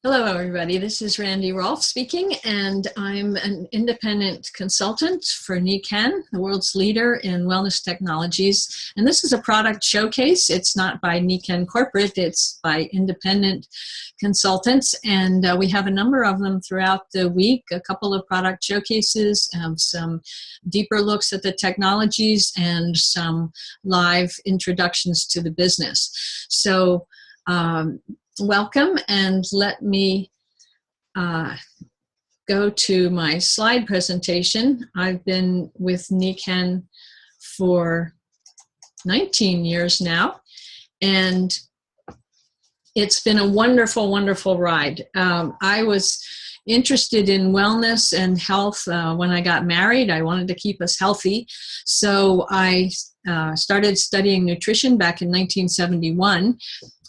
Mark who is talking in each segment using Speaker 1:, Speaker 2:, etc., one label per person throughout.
Speaker 1: Hello, everybody. This is Randy Rolfe speaking, and I'm an independent consultant for Nikken, the world's leader in wellness technologies. And this is a product showcase. It's not by Nikken Corporate, it's by independent consultants. And we have a number of them throughout the week, a couple of product showcases, some deeper looks at the technologies, and some live introductions to the business. So, welcome, and let me go to my slide presentation. I've been with Nikken for 19 years now, and it's been a wonderful, wonderful ride. I was interested in wellness and health when I got married. I wanted to keep us healthy, so I started studying nutrition back in 1971.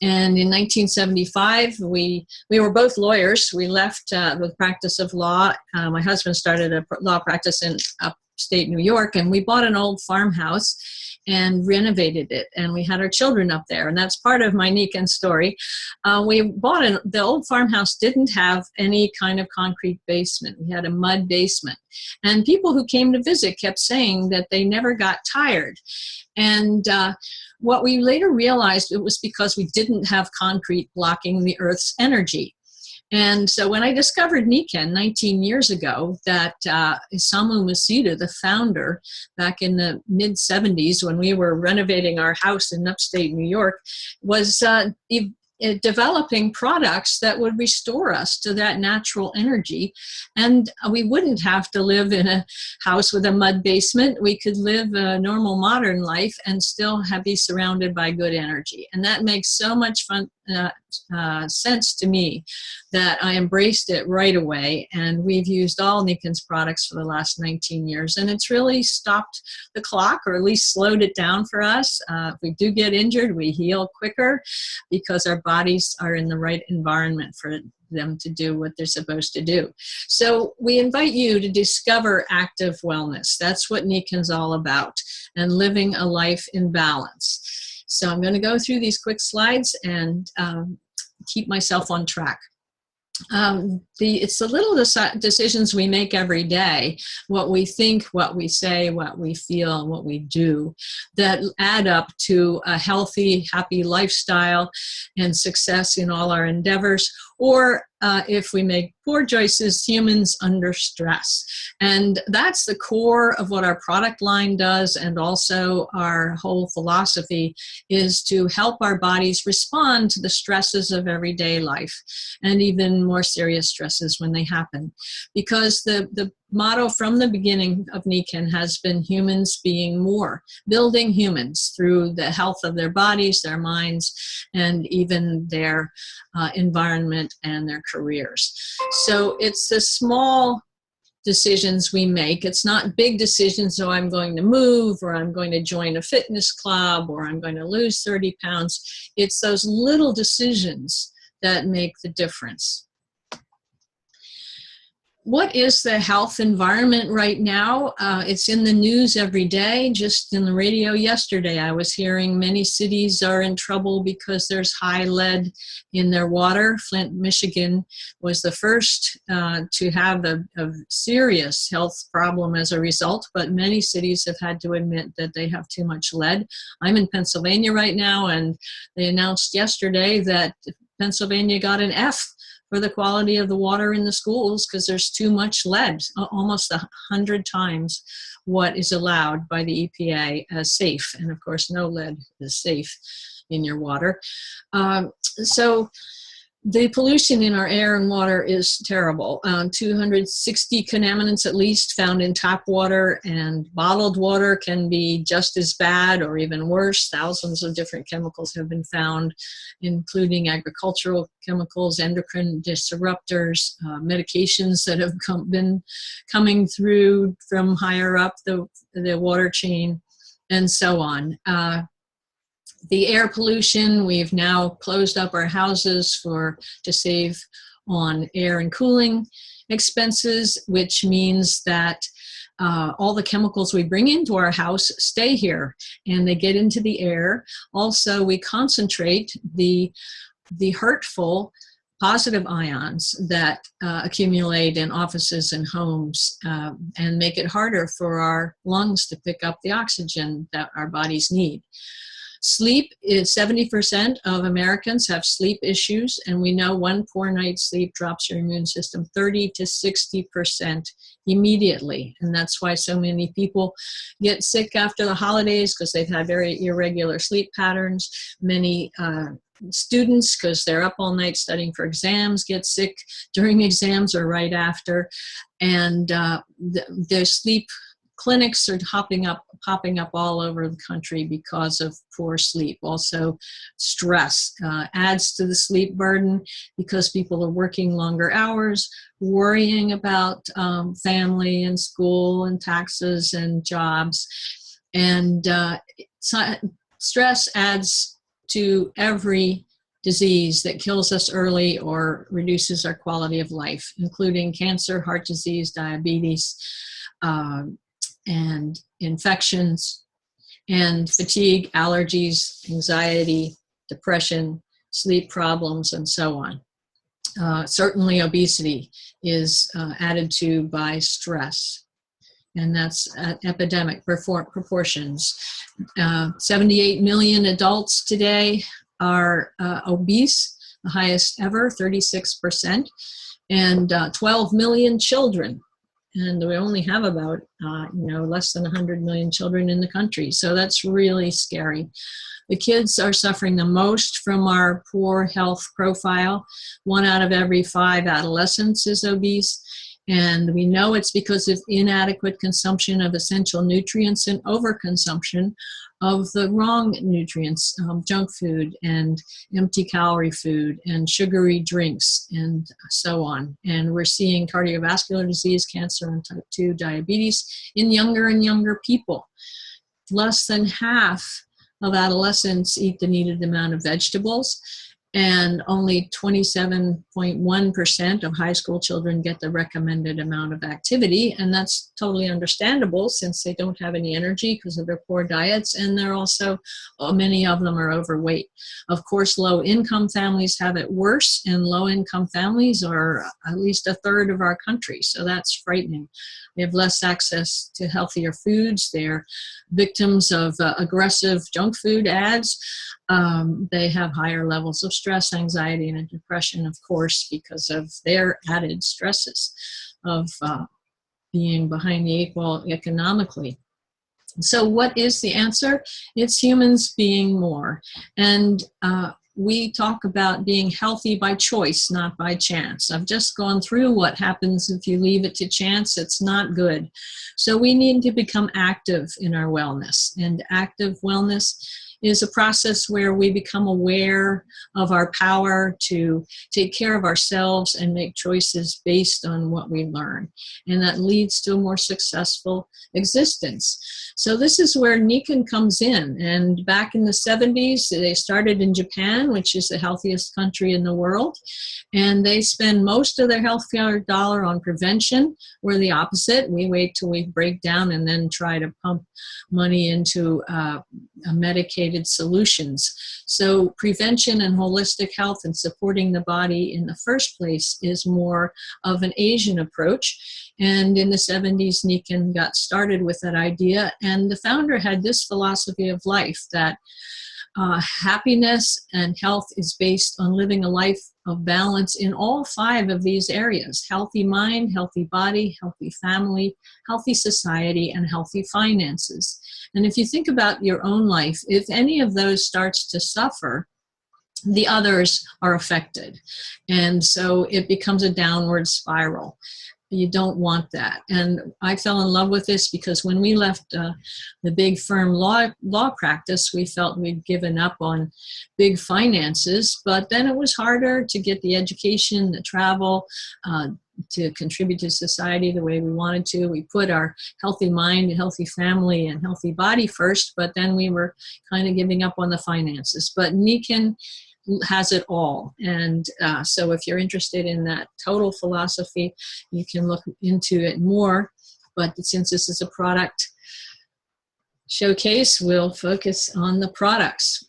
Speaker 1: And in 1975, we were both lawyers. We left the practice of law. My husband started a law practice in upstate New York, and we bought an old farmhouse and renovated it. And we had our children up there. And that's part of my Nikken story. The old farmhouse didn't have any kind of concrete basement. We had a mud basement. And people who came to visit kept saying that they never got tired. And what we later realized, it was because we didn't have concrete blocking the Earth's energy. And so when I discovered Nikken 19 years ago, that Isamu Masuda, the founder, back in the mid-70s when we were renovating our house in upstate New York, was developing products that would restore us to that natural energy. And we wouldn't have to live in a house with a mud basement. We could live a normal modern life and still be surrounded by good energy. And that makes so much sense to me that I embraced it right away. And we've used all Nikken's products for the last 19 years. And it's really stopped the clock, or at least slowed it down for us. If we do get injured, we heal quicker because our bodies are in the right environment for them to do what they're supposed to do. So we invite you to discover active wellness. That's what Nikken's all about, and living a life in balance. So I'm going to go through these quick slides and keep myself on track. It's the little decisions we make every day, what we think, what we say, what we feel, and what we do, that add up to a healthy, happy lifestyle and success in all our endeavors, or if we make poor choices, humans under stress. And that's the core of what our product line does, and also our whole philosophy is to help our bodies respond to the stresses of everyday life, and even more serious stresses when they happen. Because the motto from the beginning of Nikken has been humans being more, building humans through the health of their bodies, their minds, and even their environment and their careers. So it's the small decisions we make. It's not big decisions, so I'm going to move, or I'm going to join a fitness club, or I'm going to lose 30 pounds. It's those little decisions that make the difference. What is the health environment right now? It's in the news every day. Just in the radio yesterday, I was hearing many cities are in trouble because there's high lead in their water. Flint, Michigan was the first to have a serious health problem as a result, but many cities have had to admit that they have too much lead. I'm in Pennsylvania right now, and they announced yesterday that Pennsylvania got an F for the quality of the water in the schools because there's too much lead, almost 100 times what is allowed by the EPA as safe. And of course, no lead is safe in your water. So the pollution in our air and water is terrible. 260 contaminants at least found in tap water, and bottled water can be just as bad or even worse. Thousands of different chemicals have been found, including agricultural chemicals, endocrine disruptors, medications that have been coming through from higher up the water chain, and so on. The air pollution, we've now closed up our houses to save on air and cooling expenses, which means that all the chemicals we bring into our house stay here and they get into the air. Also, we concentrate the hurtful positive ions that accumulate in offices and homes and make it harder for our lungs to pick up the oxygen that our bodies need. Sleep is 70% of Americans have sleep issues, and we know one poor night's sleep drops your immune system 30 to 60% immediately. And that's why so many people get sick after the holidays, because they've had very irregular sleep patterns. Many students, because they're up all night studying for exams, get sick during exams or right after. And their sleep clinics are popping up all over the country because of poor sleep. Also, stress adds to the sleep burden because people are working longer hours, worrying about family and school and taxes and jobs. And stress adds to every disease that kills us early or reduces our quality of life, including cancer, heart disease, diabetes, and infections, and fatigue, allergies, anxiety, depression, sleep problems, and so on. Certainly obesity is added to by stress, and that's at epidemic proportions. 78 million adults today are obese, the highest ever, 36%, and 12 million children. And we only have about, less than 100 million children in the country. So that's really scary. The kids are suffering the most from our poor health profile. 1 out of every 5 adolescents is obese. And we know it's because of inadequate consumption of essential nutrients and overconsumption of the wrong nutrients, junk food and empty calorie food and sugary drinks and so on. And we're seeing cardiovascular disease, cancer, and type 2 diabetes in younger and younger people. Less than half of adolescents eat the needed amount of vegetables, and only 27.1% of high school children get the recommended amount of activity. And that's totally understandable since they don't have any energy because of their poor diets. And they're also, many of them are overweight. Of course, low-income families have it worse, and low-income families are at least a third of our country. So that's frightening. They have less access to healthier foods. They're victims of aggressive junk food ads. They have higher levels of stress, anxiety, and depression, of course, because of their added stresses of being behind the 8 ball economically. So what is the answer? It's humans being more. And we talk about being healthy by choice, not by chance. I've just gone through what happens if you leave it to chance. It's not good. So we need to become active in our wellness. And active wellness is a process where we become aware of our power to take care of ourselves and make choices based on what we learn. And that leads to a more successful existence. So this is where Nikken comes in. And back in the 70s, they started in Japan, which is the healthiest country in the world. And they spend most of their healthcare dollar on prevention. We're the opposite. We wait till we break down and then try to pump money into medicated solutions. So prevention and holistic health and supporting the body in the first place is more of an Asian approach. And in the 70s, Nikken got started with that idea. And the founder had this philosophy of life that happiness and health is based on living a life of balance in all 5 of these areas: healthy mind, healthy body, healthy family, healthy society, and healthy finances. And if you think about your own life, if any of those starts to suffer, the others are affected. And so it becomes a downward spiral. You don't want that. And I fell in love with this because when we left the big firm law practice, we felt we'd given up on big finances, but then it was harder to get the education, the travel, to contribute to society the way we wanted to. We put our healthy mind, healthy family, and healthy body first, but then we were kind of giving up on the finances. But Nikken has it all. And so if you're interested in that total philosophy, you can look into it more. But since this is a product showcase, we'll focus on the products.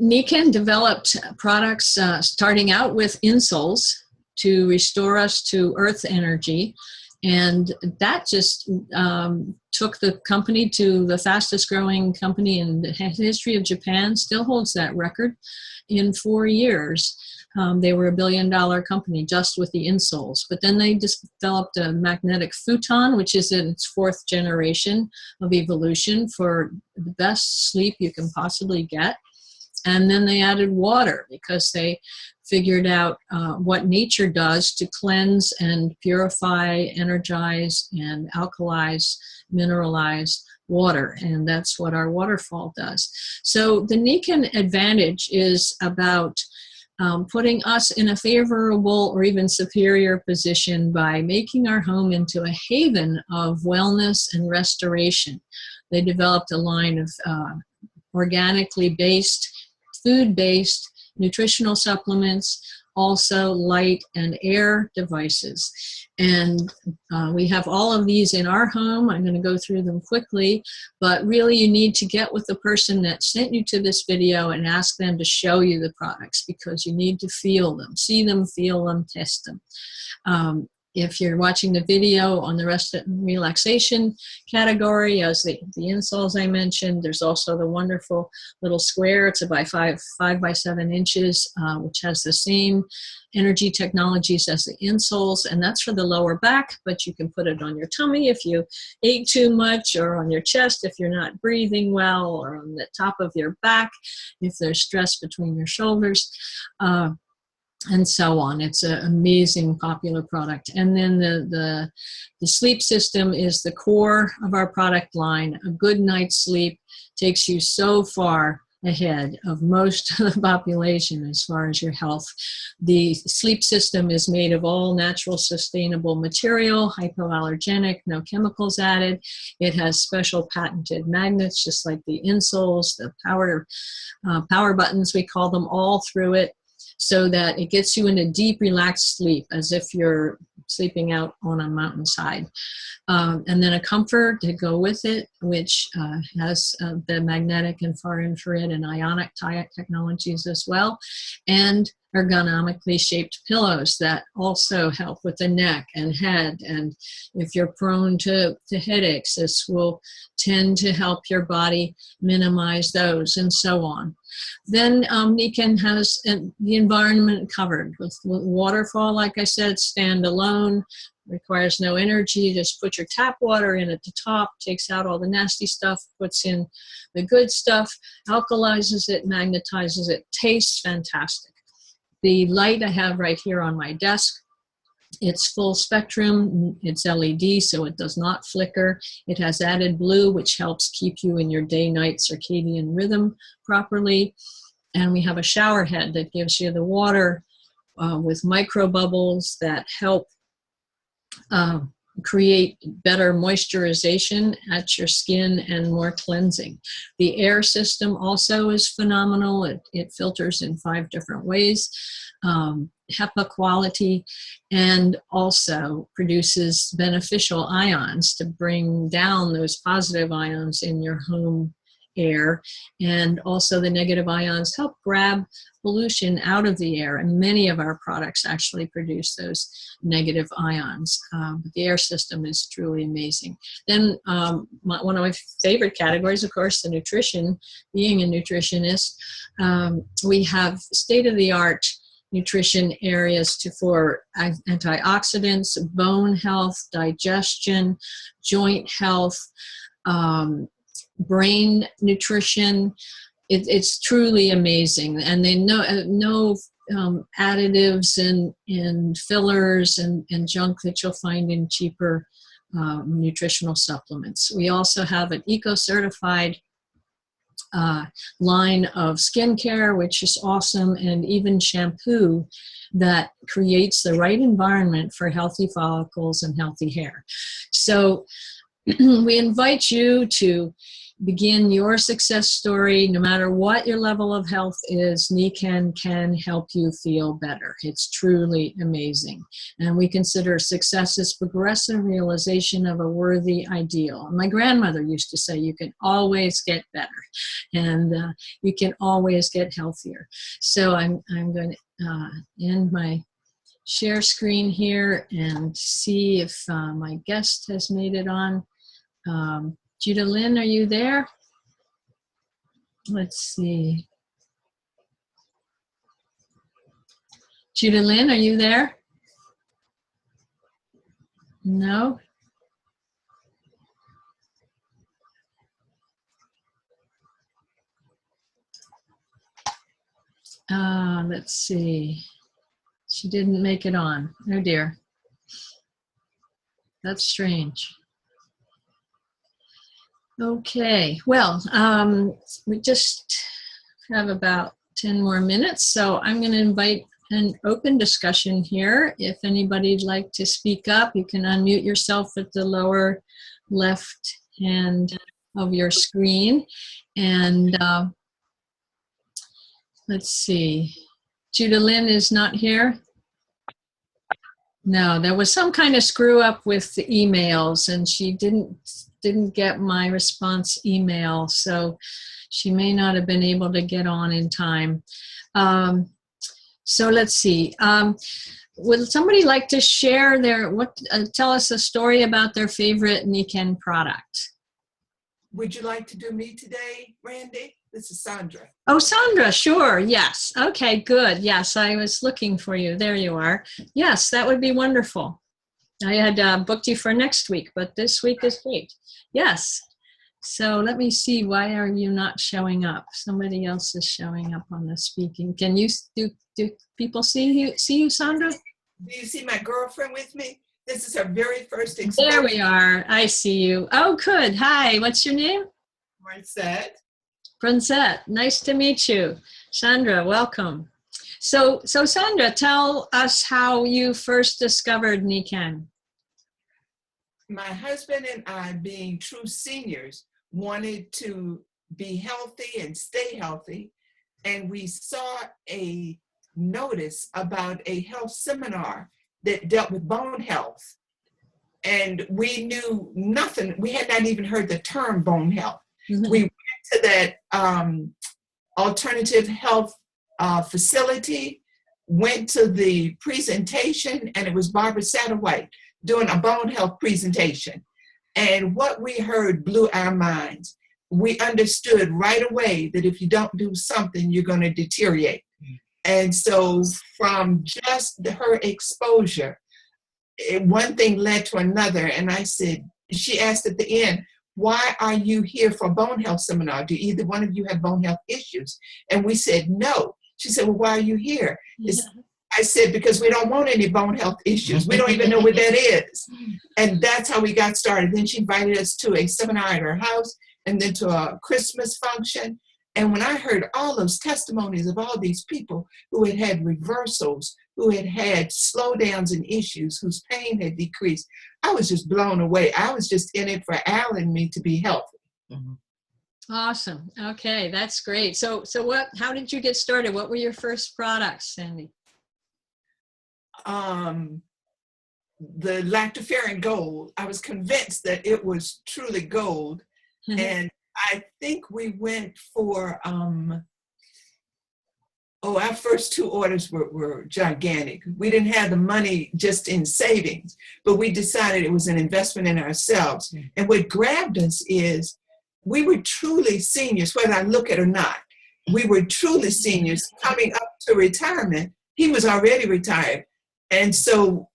Speaker 1: Nikken developed products starting out with insoles to restore us to earth energy. And that just took the company to the fastest growing company in the history of Japan, still holds that record in 4 years. They were $1 billion company just with the insoles. But then they just developed a magnetic futon, which is in its 4th generation of evolution for the best sleep you can possibly get. And then they added water because they figured out what nature does to cleanse and purify, energize, and alkalize, mineralize water. And that's what our waterfall does. So the Nikken advantage is about putting us in a favorable or even superior position by making our home into a haven of wellness and restoration. They developed a line of organically based, food-based nutritional supplements, also light and air devices. And we have all of these in our home. I'm going to go through them quickly, but really you need to get with the person that sent you to this video and ask them to show you the products, because you need to feel them, see them, feel them, test them. If you're watching the video on the rest of relaxation category, as the insoles I mentioned, there's also the wonderful little square. It's about 5 by 7 inches, which has the same energy technologies as the insoles, and that's for the lower back, but you can put it on your tummy if you ate too much, or on your chest if you're not breathing well, or on the top of your back if there's stress between your shoulders. And so on. It's an amazing popular product. And then the sleep system is the core of our product line. A good night's sleep takes you so far ahead of most of the population as far as your health. The sleep system is made of all natural sustainable material, hypoallergenic, no chemicals added. It has special patented magnets, just like the insoles, the power buttons, we call them, all through it, so that it gets you in a deep, relaxed sleep, as if you're sleeping out on a mountainside. And then a comfort to go with it, which has the magnetic and far infrared and ionic technologies as well, and ergonomically shaped pillows that also help with the neck and head. And if you're prone to headaches, this will tend to help your body minimize those, and so on. Then Nikken has the environment covered with waterfall. Like I said, standalone, requires no energy. Just put your tap water in at the top, takes out all the nasty stuff, puts in the good stuff, alkalizes it, magnetizes it, tastes fantastic. The light I have right here on my desk, it's full spectrum, it's LED, so it does not flicker. It has added blue, which helps keep you in your day-night circadian rhythm properly. And we have a shower head that gives you the water with micro bubbles that help create better moisturization at your skin and more cleansing. The air system also is phenomenal. It filters in 5 different ways, HEPA quality, and also produces beneficial ions to bring down those positive ions in your home air, and also the negative ions help grab pollution out of the air, and many of our products actually produce those negative ions. The air system is truly amazing. Then one of my favorite categories, of course, the nutrition. Being a nutritionist, we have state-of-the-art nutrition areas for antioxidants, bone health, digestion, joint health, brain nutrition. It's truly amazing, and they no additives and fillers and junk that you'll find in cheaper nutritional supplements. We also have an eco-certified line of skincare, which is awesome, and even shampoo that creates the right environment for healthy follicles and healthy hair. So we invite you to begin your success story, no matter what your level of health is, Nikken can help you feel better. It's truly amazing. And we consider success as progressive realization of a worthy ideal. My grandmother used to say, you can always get better, and you can always get healthier. So I'm going to end my share screen here and see if my guest has made it on. Judah Lynn, are you there? Let's see. Judah Lynn, are you there? No? Let's see. She didn't make it on. Oh dear. That's strange. Okay, well, we just have about 10 more minutes, so I'm going to invite an open discussion here. If anybody'd like to speak up, you can unmute yourself at the lower left hand of your screen. And let's see, Judah Lynn is not here. No, there was some kind of screw up with the emails, and she didn't get my response email, so she may not have been able to get on in time. So let's see. Would somebody like to share tell us a story about their favorite Nikken product?
Speaker 2: Would you like to do me today, Randy? This is Sandra.
Speaker 1: Oh, Sandra, sure. Yes. Okay, good. Yes, I was looking for you. There you are. Yes, that would be wonderful. I had booked you for next week, but this week is great. Yes. So let me see. Why are you not showing up? Somebody else is showing up on the speaking. Can you do people see you, Sandra?
Speaker 2: Do you see my girlfriend with me? This is her very first exposure.
Speaker 1: There we are. I see you. Oh, good. Hi. What's your name?
Speaker 2: Marcette.
Speaker 1: Francette. Nice to meet you. Sandra, welcome. So Sandra, tell us how you first discovered Nikken.
Speaker 2: My husband and I, being true seniors, wanted to be healthy and stay healthy. And we saw a notice about a health seminar that dealt with bone health. And we knew nothing. We had not even heard the term bone health. Mm-hmm. We went to that alternative health facility, went to the presentation, and it was Barbara Satterwhite doing a bone health presentation. And what we heard blew our minds. We understood right away that if you don't do something, you're going to deteriorate. And so from just her exposure, one thing led to another. And I said, she asked at the end, why are you here for a bone health seminar? Do either one of you have bone health issues? And we said, no. She said, well, why are you here? I said, because we don't want any bone health issues. We don't even know what that is. And that's how we got started. Then she invited us to a seminar at her house and then to a Christmas function. And when I heard all those testimonies of all these people who had had reversals, who had had slowdowns and issues, whose pain had decreased, I was just blown away. I was just in it for Al and me to be healthy. Mm-hmm.
Speaker 1: Awesome. Okay, that's great. So how did you get started? What were your first products, Sandy?
Speaker 2: The lactoferrin gold. I was convinced that it was truly gold. Mm-hmm. And I think we went for, our first two orders were gigantic. We didn't have the money just in savings, but we decided it was an investment in ourselves. Mm-hmm. And what grabbed us is we were truly seniors, whether I look it or not. We were truly seniors coming up to retirement. He was already retired. And so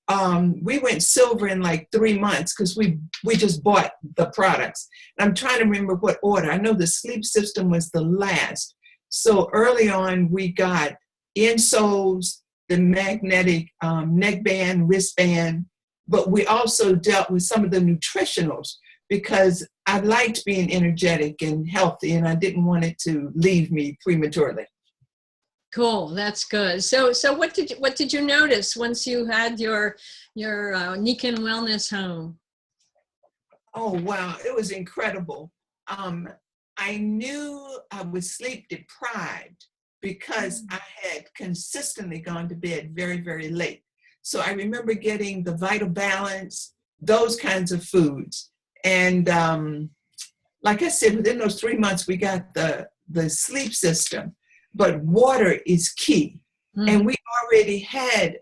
Speaker 2: we went silver in like 3 months because we just bought the products. And I'm trying to remember what order. I know the sleep system was the last. So early on, we got insoles, the magnetic neckband, wristband, but we also dealt with some of the nutritionals because I liked being energetic and healthy, and I didn't want it to leave me prematurely.
Speaker 1: Cool, that's good. So what did you notice once you had your Nikken Wellness Home?
Speaker 2: Oh wow, it was incredible. I knew I was sleep deprived because I had consistently gone to bed very, very late. So I remember getting the Vital Balance, those kinds of foods. And like I said, within those 3 months, we got the sleep system, but water is key. And we already had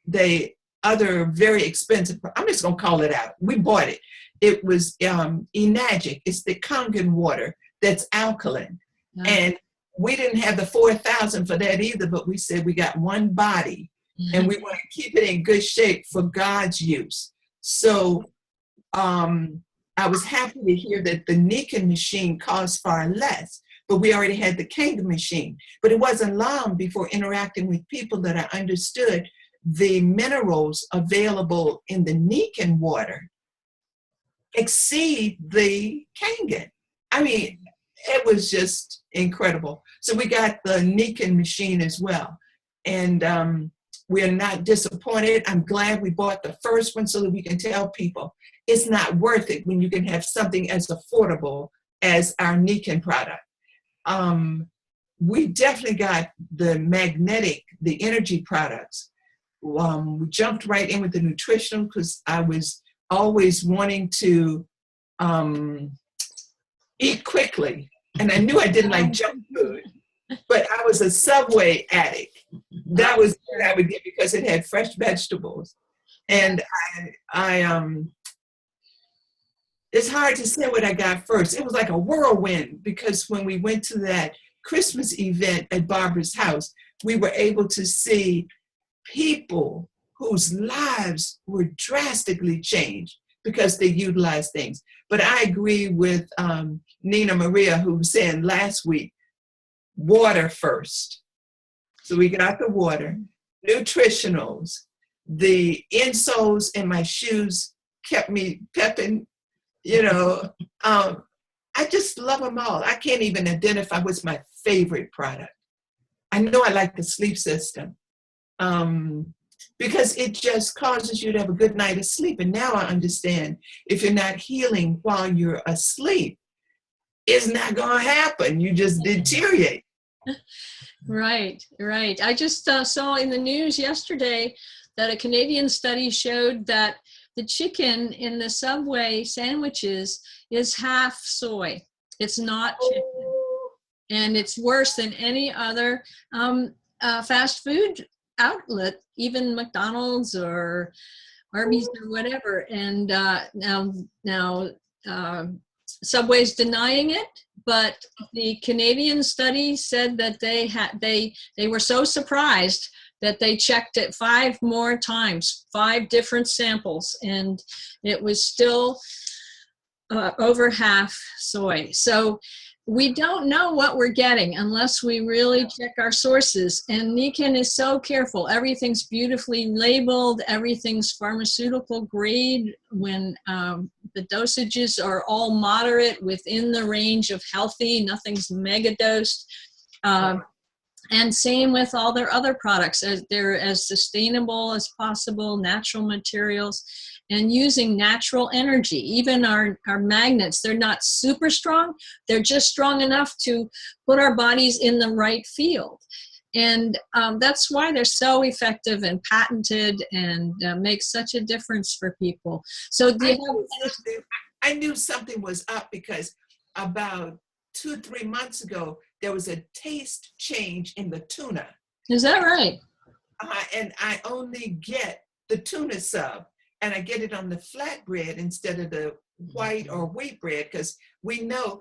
Speaker 2: the other very expensive, I'm just gonna call it out. We bought it. It was Enagic. It's the Kangen water that's alkaline. And we didn't have the 4,000 for that either, but we said we got one body and we want to keep it in good shape for God's use. So I was happy to hear that the Nikken machine costs far less, but we already had the Kangen machine. But it wasn't long before interacting with people that I understood the minerals available in the Nikken water exceed the Kangen. I mean, it was just incredible. So we got the Nikken machine as well. And we're not disappointed. I'm glad we bought the first one so that we can tell people it's not worth it when you can have something as affordable as our Nikken product. We definitely got the the energy products. We jumped right in with the nutritional because I was always wanting to eat quickly. And I knew I didn't like junk food, but I was a Subway addict. That was what I would get because it had fresh vegetables. And it's hard to say what I got first. It was like a whirlwind because when we went to that Christmas event at Barbara's house, we were able to see people whose lives were drastically changed because they utilized things. But I agree with Nina Maria, who was saying last week, water first. So we got the water, nutritionals, the insoles in my shoes kept me pepping, you know. I just love them all. I can't even identify what's my favorite product. I know I like the sleep system because it just causes you to have a good night of sleep. And now I understand if you're not healing while you're asleep, it's not going to happen. You just deteriorate.
Speaker 1: Right. I just saw in the news yesterday that a Canadian study showed that the chicken in the Subway sandwiches is half soy. It's not chicken. And it's worse than any other fast food outlet, even McDonald's or Arby's or whatever. And now Subway's denying it, but the Canadian study said that they were so surprised that they checked it 5 more times, 5 different samples, and it was still over half soy. So we don't know what we're getting unless we really check our sources. And Nikken is so careful. Everything's beautifully labeled. Everything's pharmaceutical grade when the dosages are all moderate within the range of healthy. Nothing's mega dosed. And same with all their other products. They're as sustainable as possible, natural materials, and using natural energy. Even our magnets, they're not super strong. They're just strong enough to put our bodies in the right field. And that's why they're so effective and patented and make such a difference for people. So
Speaker 2: I knew something was up because about 2-3 months ago, there was a taste change in the tuna.
Speaker 1: Is that right?
Speaker 2: And I only get the tuna sub, and I get it on the flatbread instead of the white or wheat bread because we know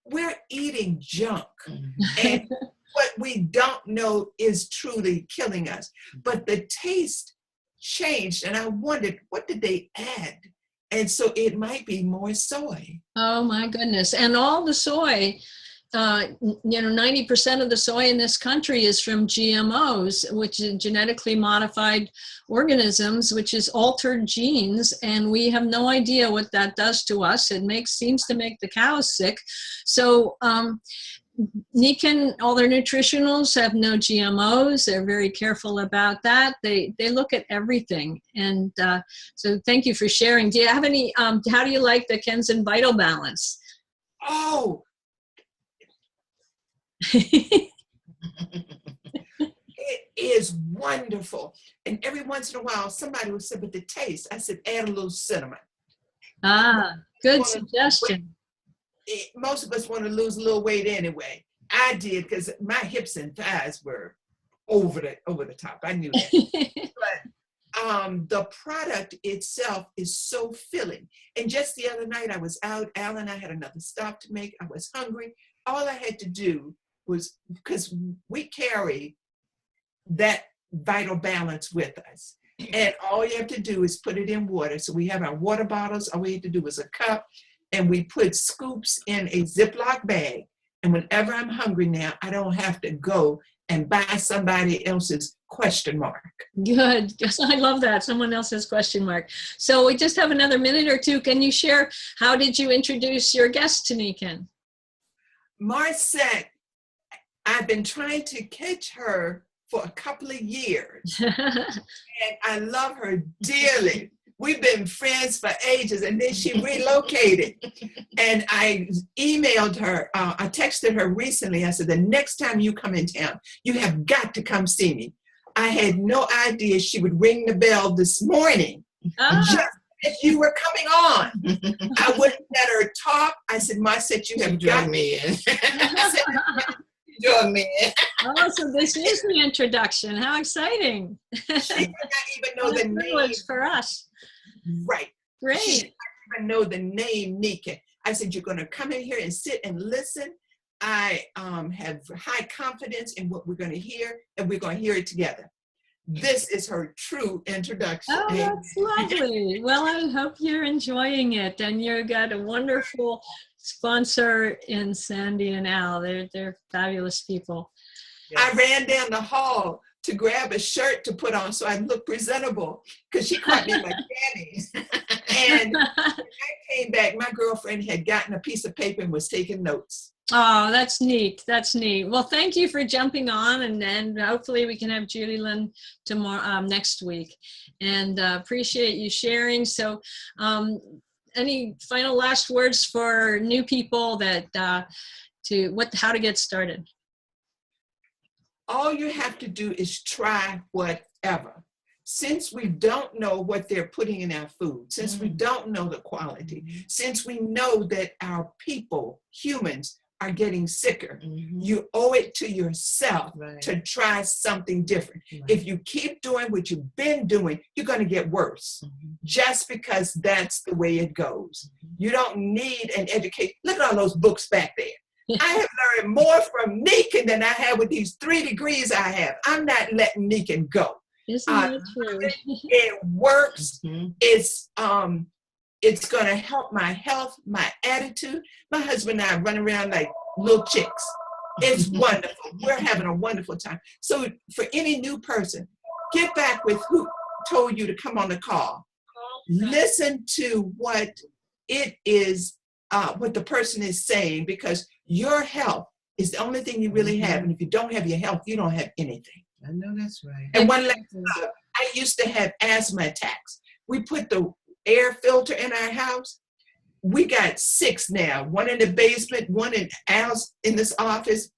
Speaker 2: we're eating junk. And what we don't know is truly killing us. But the taste changed, and I wondered, what did they add? And so it might be more soy.
Speaker 1: Oh my goodness. And all the soy, 90% of the soy in this country is from GMOs, which is genetically modified organisms, which is altered genes. And we have no idea what that does to us. It seems to make the cows sick. So Nikken, all their nutritionals have no GMOs. They're very careful about that. They look at everything. And so thank you for sharing. Do you have any, how do you like the Kenzen Vital Balance?
Speaker 2: Oh, It is wonderful. And every once in a while, somebody would say, but the taste, I said, add a little cinnamon.
Speaker 1: Good suggestion.
Speaker 2: Most of us want to lose a little weight anyway. I did, because my hips and thighs were over the top. I knew that. But the product itself is so filling. And just the other night I was out, Al and I had another stop to make. I was hungry. All I had to do was, because we carry that vital balance with us. And all you have to do is put it in water. So we have our water bottles. All we have to do is a cup, and we put scoops in a Ziploc bag. And whenever I'm hungry now, I don't have to go and buy somebody else's question mark.
Speaker 1: Good. Yes, I love that. Someone else's question mark. So we just have another minute or two. Can you share, how did you introduce your guest to Nikken?
Speaker 2: Marcette, I've been trying to catch her for a couple of years. And I love her dearly. We've been friends for ages, and then she relocated. And I emailed her, I texted her recently. I said, the next time you come in town, you have got to come see me. I had no idea she would ring the bell this morning, just as you were coming on. I wouldn't let her talk. I said, Marcette, you have got
Speaker 3: me in.
Speaker 2: I said,
Speaker 3: Drug me in.
Speaker 1: Oh, so this is the introduction. How exciting.
Speaker 2: she did not even know the name.
Speaker 1: For us.
Speaker 2: Right.
Speaker 1: Great.
Speaker 2: She didn't even know the name Nikken. I said, you're going to come in here and sit and listen. I have high confidence in what we're going to hear, and we're going to hear it together. This is her true introduction.
Speaker 1: Oh, that's lovely. Well, I hope you're enjoying it, and you've got a wonderful sponsor in Sandy and Al. They're fabulous people.
Speaker 2: I ran down the hall to grab a shirt to put on so I look presentable, because she caught me in my panties. And when I came back, my girlfriend had gotten a piece of paper and was taking notes.
Speaker 1: Oh, that's neat. That's neat. Well, thank you for jumping on, and hopefully we can have Julie Lynn tomorrow, next week. And appreciate you sharing. So any final last words for new people that how to get started?
Speaker 2: All you have to do is try whatever. Since we don't know what they're putting in our food, since we don't know the quality, since we know that our people, humans, are getting sicker, you owe it to yourself to try something different. If you keep doing what you've been doing, you're going to get worse, just because that's the way it goes. You don't need an education. Look at all those books back there. I have learned more from Nikken than I have with these 3 degrees I have. I'm not letting Nikken go.
Speaker 1: Isn't that true?
Speaker 2: It works. It's going to help my health, my attitude. My husband and I run around like little chicks. It's wonderful. We're having a wonderful time. So for any new person, get back with who told you to come on the call. Listen to what it is, what the person is saying, because your health is the only thing you really have. And if you don't have your health, you don't have anything.
Speaker 3: I know that's right.
Speaker 2: And one last thing, I used to have asthma attacks. We put the air filter in our house. We got 6 now. 1 in the basement, 1 in Al's in this office.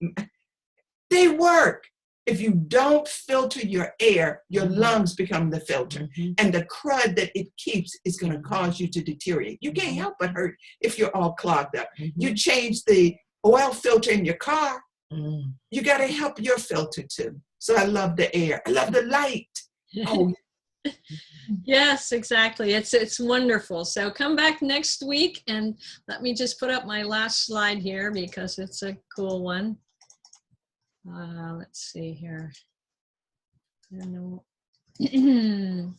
Speaker 2: They work. If you don't filter your air, your lungs become the filter. And the crud that it keeps is going to cause you to deteriorate. You can't help but hurt if you're all clogged up. You change the oil filter in your car, you got to help your filter too. So I love the air. I love the light. Oh,
Speaker 1: yes, exactly. It's wonderful. So come back next week, and let me just put up my last slide here because it's a cool one. Let's see here. I don't know.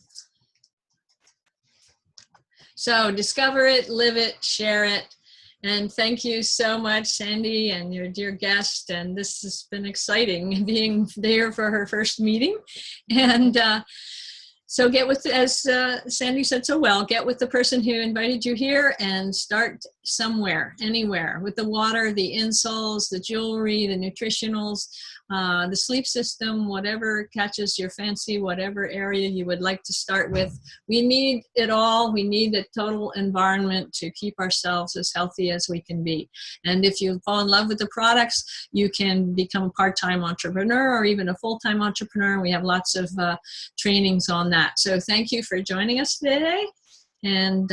Speaker 1: So discover it, live it, share it. And thank you so much, Sandy, and your dear guest. And this has been exciting, being there for her first meeting. And so get with, as Sandy said so well, get with the person who invited you here and start somewhere, anywhere, with the water, the insoles, the jewelry, the nutritionals, the sleep system, whatever catches your fancy, whatever area you would like to start with. We need it all. We need a total environment to keep ourselves as healthy as we can be. And if you fall in love with the products, you can become a part-time entrepreneur or even a full-time entrepreneur. We have lots of trainings on that. So thank you for joining us today. And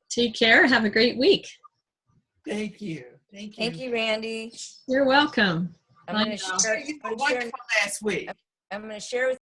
Speaker 1: take care. Have a great week.
Speaker 2: Thank you.
Speaker 3: Thank you.
Speaker 4: Thank you, Randy.
Speaker 1: You're welcome.
Speaker 4: I'm
Speaker 1: Bye
Speaker 4: going to
Speaker 1: now.
Speaker 4: share.
Speaker 2: You were wonderful last week.
Speaker 4: I'm going to share with